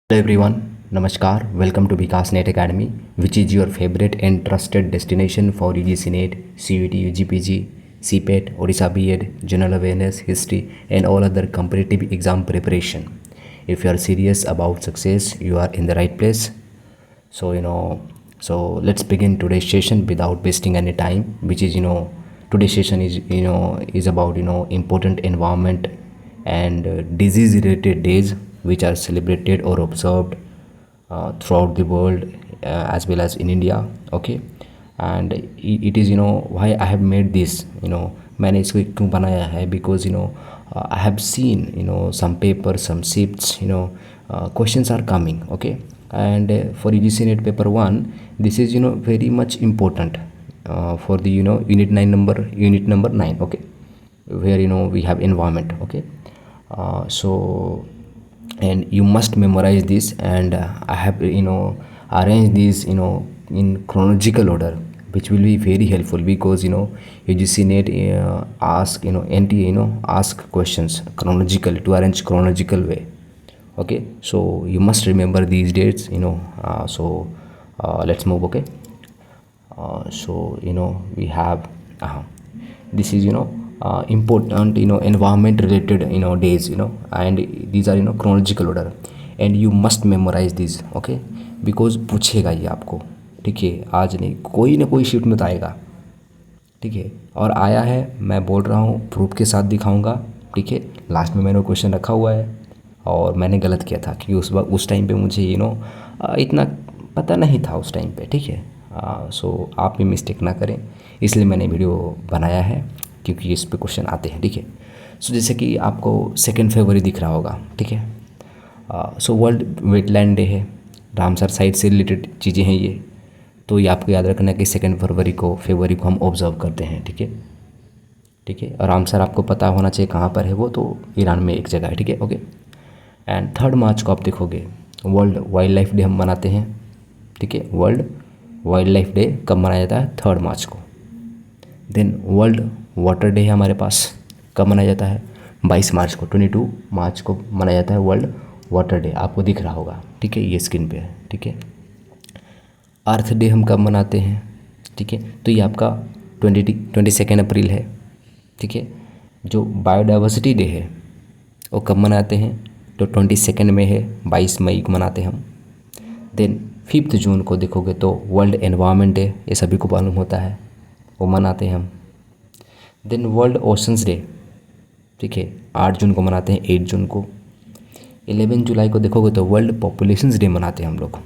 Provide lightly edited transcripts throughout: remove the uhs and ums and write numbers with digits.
Hello everyone, Namaskar. Welcome to Vikas Net Academy, which is your favorite and trusted destination for UGC NET, CUT, UGPG, CPET, Odisha B.Ed, General Awareness, History, and all other competitive exam preparation. If you are serious about success, you are in the right place. So let's begin today's session without wasting any time. Which is today's session is about important environment and disease-related days which are celebrated or observed throughout the world as well as in India. Okay, and it is why I have made this. मैंने इसको क्यों बनाया है because I have seen some papers, some shifts, questions are coming. Okay, and for UGC NET paper 1 this is very much important for the unit number 9. Okay, where we have environment. Okay, so and you must memorize this, and I have arranged this in chronological order, which will be very helpful because UGC NET ask NTA ask questions chronological to arrange chronological way. Okay, so you must remember these dates. Let's move. Okay, so we have this is important environment related days, and these are chronological order, and you must memorize these. Okay, because पूछेगा ये आपको. ठीक है, आज नहीं, कोई ना कोई शिफ्ट में तो आएगा. ठीक है, और आया है, मैं बोल रहा हूँ, प्रूफ के साथ दिखाऊंगा. ठीक है, लास्ट में मैंने क्वेश्चन रखा हुआ है और मैंने गलत किया था क्योंकि उस टाइम पे मुझे इतना पता नहीं था उस टाइम पे. ठीक है, सो आप भी मिस्टेक ना करें, इसलिए मैंने वीडियो बनाया है क्योंकि इस पे क्वेश्चन आते हैं. ठीक है, सो जैसे कि आपको 2 फरवरी दिख रहा होगा. ठीक है, सो वर्ल्ड वेटलैंड डे है, रामसर साइट से रिलेटेड चीज़ें हैं ये, तो ये आपको याद रखना है कि 2 फरवरी को हम ऑब्जर्व करते हैं. ठीक है, ठीक है, और रामसर आपको पता होना चाहिए कहाँ पर है वो, तो ईरान में एक जगह है. ठीक है, ओके. एंड 3 मार्च को आप देखोगे वर्ल्ड वाइल्ड लाइफ डे हम मनाते हैं. ठीक है, वर्ल्ड वाइल्ड लाइफ डे कब मनाया जाता है? 3 मार्च को. देन वर्ल्ड वाटर डे है हमारे पास, कब मनाया जाता है? 22 मार्च को, 22 मार्च को मनाया जाता है वर्ल्ड वाटर डे, आपको दिख रहा होगा. ठीक है, ये स्क्रीन पे है. ठीक है, अर्थ डे हम कब मनाते हैं? ठीक है, तो ये आपका 22 अप्रैल है. ठीक है, जो बायोडाइवर्सिटी डे है वो कब मनाते हैं? तो 22 में है, 22 मई को मनाते हैं हम. देन 5 जून को देखोगे तो वर्ल्ड एनवायरनमेंट डे, ये सभी को मालूम होता है, वो मनाते हैं हम. देन वर्ल्ड ओशंस डे, ठीक है, 8 जून को मनाते हैं, 8 जून को. 11 जुलाई को देखोगे तो वर्ल्ड पॉपुलेशंस डे मनाते हैं हम लोग.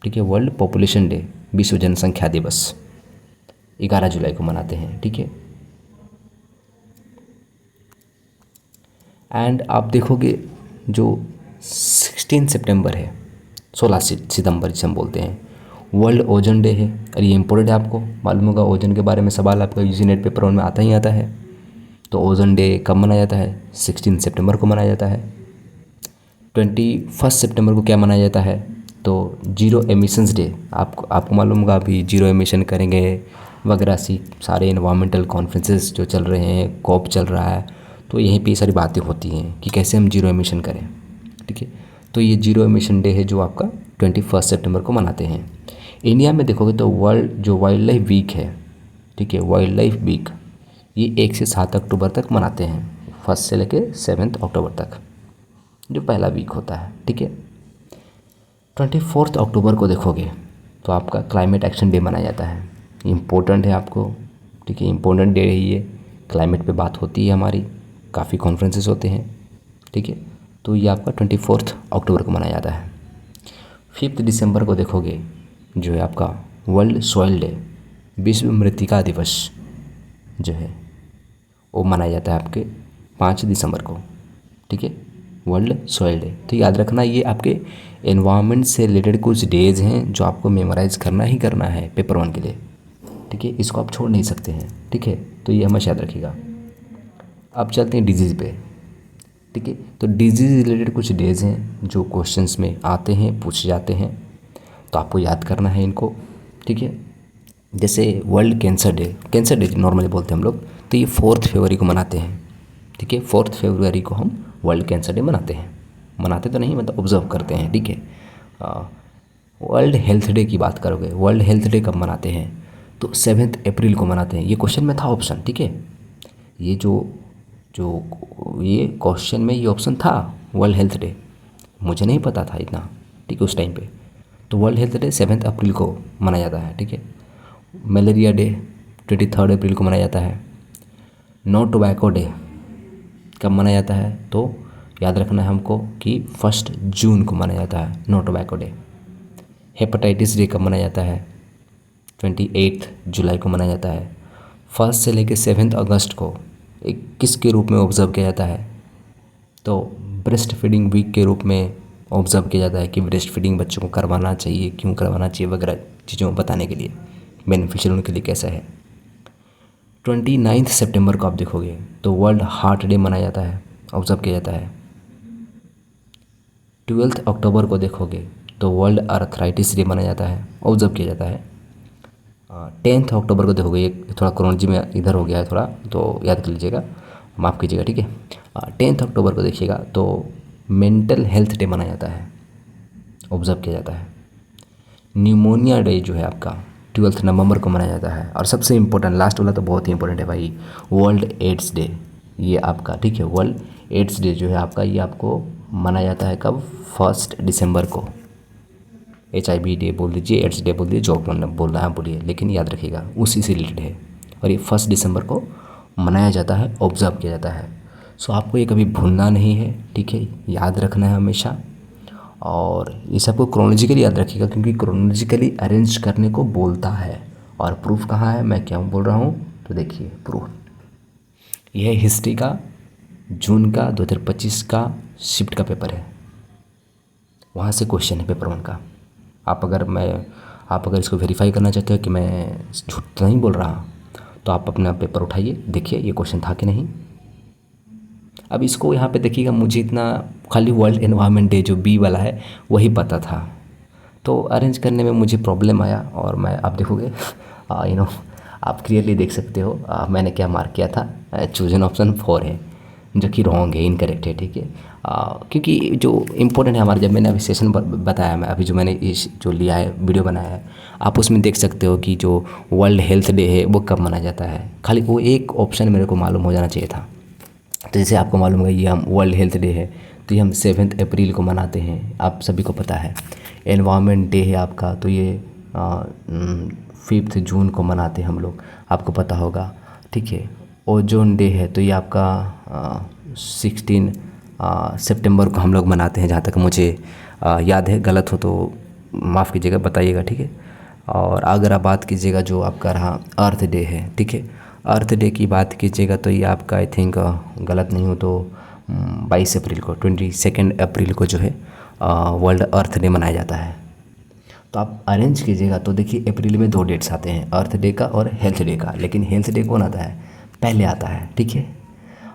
ठीक है, वर्ल्ड पॉपुलेशन डे, विश्व जनसंख्या दिवस 11 जुलाई को मनाते हैं. ठीक है, एंड आप देखोगे जो 16 सितंबर है, 16 सितंबर जिसे हम बोलते हैं, वर्ल्ड ओजोन डे है. और ये इंपॉर्टेंट है, आपको मालूम होगा ओजोन के बारे में सवाल आपका UGC NET पेपर 1 में आता ही आता है. तो ओजोन डे कब मनाया जाता है? 16 सितंबर को मनाया जाता है. 21 सितंबर को क्या मनाया जाता है? तो जीरो एमिशंस डे. आपको मालूम होगा अभी जीरो एमिशन करेंगे वगैरह सी सारे इन्वायरमेंटल कॉन्फ्रेंसेस जो चल रहे हैं, कॉप चल रहा है, तो यहीं पे सारी बातें होती हैं कि कैसे हम जीरो एमिशन करें. ठीक है, तो ये जीरो एमिशन डे है जो आपका 21 सितंबर को मनाते हैं. इंडिया में देखोगे तो वर्ल्ड जो वाइल्ड लाइफ वीक है, ठीक है, वाइल्ड लाइफ वीक, ये 1 से 7 अक्टूबर तक मनाते हैं, 1 से लेके 7 अक्टूबर तक जो पहला वीक होता है. ठीक है, 24 अक्टूबर को देखोगे तो आपका क्लाइमेट एक्शन डे मनाया जाता है. इम्पोर्टेंट है आपको. ठीक है, इम्पोर्टेंट डे है ये, क्लाइमेट पे बात होती है हमारी, काफ़ी कॉन्फ्रेंसेस होते हैं. ठीक है, तो ये आपका 24 अक्टूबर को मनाया जाता है. 5 दिसंबर को देखोगे जो है आपका वर्ल्ड सॉइल डे, विश्व मृत्तिका दिवस जो है वो मनाया जाता है आपके 5 दिसंबर को. ठीक है, वर्ल्ड सॉइल डे. तो याद रखना ये आपके एनवायरनमेंट से रिलेटेड कुछ डेज हैं जो आपको मेमोराइज करना ही करना है पेपर 1 के लिए. ठीक है, इसको आप छोड़ नहीं सकते हैं. ठीक है, तो ये हमेशा याद रखिएगा. अब चलते हैं डिजीज़ पे. ठीक है, तो डिजीज़ रिलेटेड कुछ डेज हैं जो क्वेश्चंस में आते हैं, पूछे जाते हैं, तो आपको याद करना है इनको. ठीक है, जैसे वर्ल्ड कैंसर डे नॉर्मली बोलते हैं हम लोग, तो ये 4 फरवरी को मनाते हैं. ठीक है, 4 फरवरी को हम वर्ल्ड कैंसर डे मनाते हैं. मनाते तो नहीं, मतलब ऑब्जर्व करते हैं, ठीक है। वर्ल्ड हेल्थ डे की बात करोगे, वर्ल्ड हेल्थ डे कब मनाते हैं, तो 7 अप्रैल को मनाते हैं। ये क्वेश्चन में था ऑप्शन, ठीक है। ये जो जो ये क्वेश्चन में ये ऑप्शन था वर्ल्ड हेल्थ डे, मुझे नहीं पता था इतना, ठीक है, उस टाइम पे। तो वर्ल्ड हेल्थ डे 7 अप्रैल को मनाया जाता है, ठीक है। मलेरिया डे 23 अप्रैल को मनाया जाता है। नो टोबैको डे कब मनाया जाता है, तो याद रखना है हमको कि 1 जून को मनाया जाता है no tobacco day. Hepatitis day कब मनाया जाता है, 28 जुलाई को मनाया जाता है। 1 से लेकर 7 अगस्त को एक किसके रूप में ऑब्जर्व किया जाता है, तो ब्रेस्ट फीडिंग वीक के रूप में ऑब्जर्व किया जाता है कि ब्रेस्ट फीडिंग बच्चों को करवाना चाहिए, क्यों करवाना चाहिए वगैरह चीज़ों बताने के लिए, बेनिफिशियल उनके लिए कैसा है। 29 सितंबर को आप देखोगे तो वर्ल्ड हार्ट डे मनाया जाता है, ऑब्जर्व किया जाता है। 12 अक्टूबर को देखोगे तो वर्ल्ड अर्थराइटिस डे मनाया जाता है, ऑब्जर्व किया जाता है। 10 अक्टूबर को देखोगे, ये थोड़ा क्रोनोलॉजी में इधर हो गया है थोड़ा, तो याद कर लीजिएगा, माफ़ कीजिएगा, ठीक है। 10 अक्टूबर को देखिएगा तो मेंटल हेल्थ डे मनाया जाता है, ऑब्जर्व किया जाता है। न्यूमोनिया डे जो है आपका 12 नवंबर को मनाया जाता है। और सबसे इम्पोर्टेंट लास्ट वाला तो बहुत ही इंपॉर्टेंट है भाई, वर्ल्ड एड्स डे, ये आपका, ठीक है। वर्ल्ड एड्स डे जो है आपका, ये आपको मनाया जाता है कब, 1 दिसंबर को। HIV डे बोल दीजिए, एड्स डे बोल दीजिए, जो बोल रहा है बोलिए, लेकिन याद रखिएगा उसी से रिलेटेड है। और ये 1 दिसंबर को मनाया जाता है, ऑब्जर्व किया जाता है। सो आपको ये कभी भूलना नहीं है, ठीक है, याद रखना है हमेशा। और ये सबको क्रोनोलॉजिकली याद रखिएगा, क्योंकि क्रोनोलॉजिकली अरेंज करने को बोलता है। और प्रूफ कहाँ है, मैं क्या बोल रहा हूँ, तो देखिए प्रूफ, यह हिस्ट्री का जून का 2025 का शिफ्ट का पेपर है, वहाँ से क्वेश्चन है पेपर 1 का। आप अगर इसको वेरीफाई करना चाहते हो कि मैं झूठ तो नहीं बोल रहा, तो आप अपना पेपर उठाइए, देखिए ये क्वेश्चन था कि नहीं। अब इसको यहाँ पे देखिएगा, मुझे इतना खाली वर्ल्ड एनवायरनमेंट डे जो बी वाला है वही पता था, तो अरेंज करने में मुझे प्रॉब्लम आया। और मैं, आप देखोगे आप क्लियरली देख सकते हो मैंने क्या मार्क किया था, चूजन ऑप्शन 4 है, जो कि रॉन्ग है, इनकरेक्ट है, ठीक है। क्योंकि जो इम्पोर्टेंट है हमारा, जब मैंने अभी सेशन बताया, मैं अभी जो मैंने इस जो लिया है वीडियो बनाया है, आप उसमें देख सकते हो कि जो वर्ल्ड हेल्थ डे है वो कब मनाया जाता है। खाली वो एक ऑप्शन मेरे को मालूम हो जाना चाहिए था। तो जैसे आपको मालूम है ये हम वर्ल्ड हेल्थ डे है, तो ये हम 7 अप्रैल को मनाते हैं, आप सभी को पता है। एनवायरनमेंट डे है आपका, तो ये 5 जून को मनाते हैं हम लोग, आपको पता होगा, ठीक है। ओजोन डे है, तो ये आपका 16 सितंबर को हम लोग मनाते हैं, जहाँ तक मुझे याद है, गलत हो तो माफ़ कीजिएगा, बताइएगा, ठीक है। और अगर आप बात कीजिएगा जो आपका रहा अर्थ डे है, ठीक है, अर्थ डे की बात कीजिएगा तो ये आपका आई थिंक गलत नहीं हो तो 22 अप्रैल को, 22 अप्रैल को जो है वर्ल्ड अर्थ डे मनाया जाता है। तो आप अरेंज कीजिएगा तो देखिए अप्रैल में 2 डेट्स आते हैं, अर्थ डे का और हेल्थ डे का, लेकिन हेल्थ डे कौन आता है, पहले आता है, ठीक है।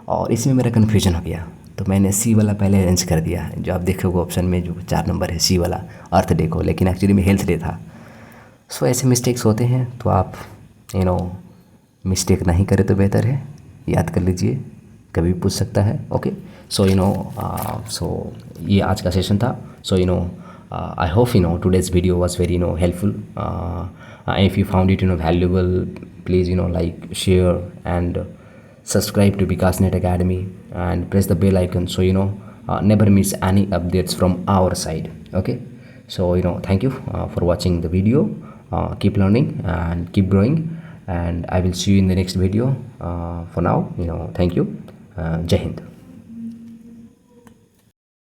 और इसमें मेरा कन्फ्यूजन हो गया, तो मैंने सी वाला पहले अरेंज कर दिया, जो आप देखोगे ऑप्शन में जो 4 नंबर है सी वाला, अर्थ डे को, लेकिन एक्चुअली में हेल्थ डे था। सो ऐसे मिस्टेक्स होते हैं, तो आप मिस्टेक नहीं करें तो बेहतर है, याद कर लीजिए, कभी भी पूछ सकता है, ओके। सो सो ये आज का सेशन था। सो I hope today's video was very helpful. If you found it valuable, please like, share and subscribe to BikasNet Academy and press the bell icon, so never miss any updates from our side, okay. So thank you for watching the video. Keep learning and keep growing, and I will see you in the next video. For now, thank you. Jai Hind.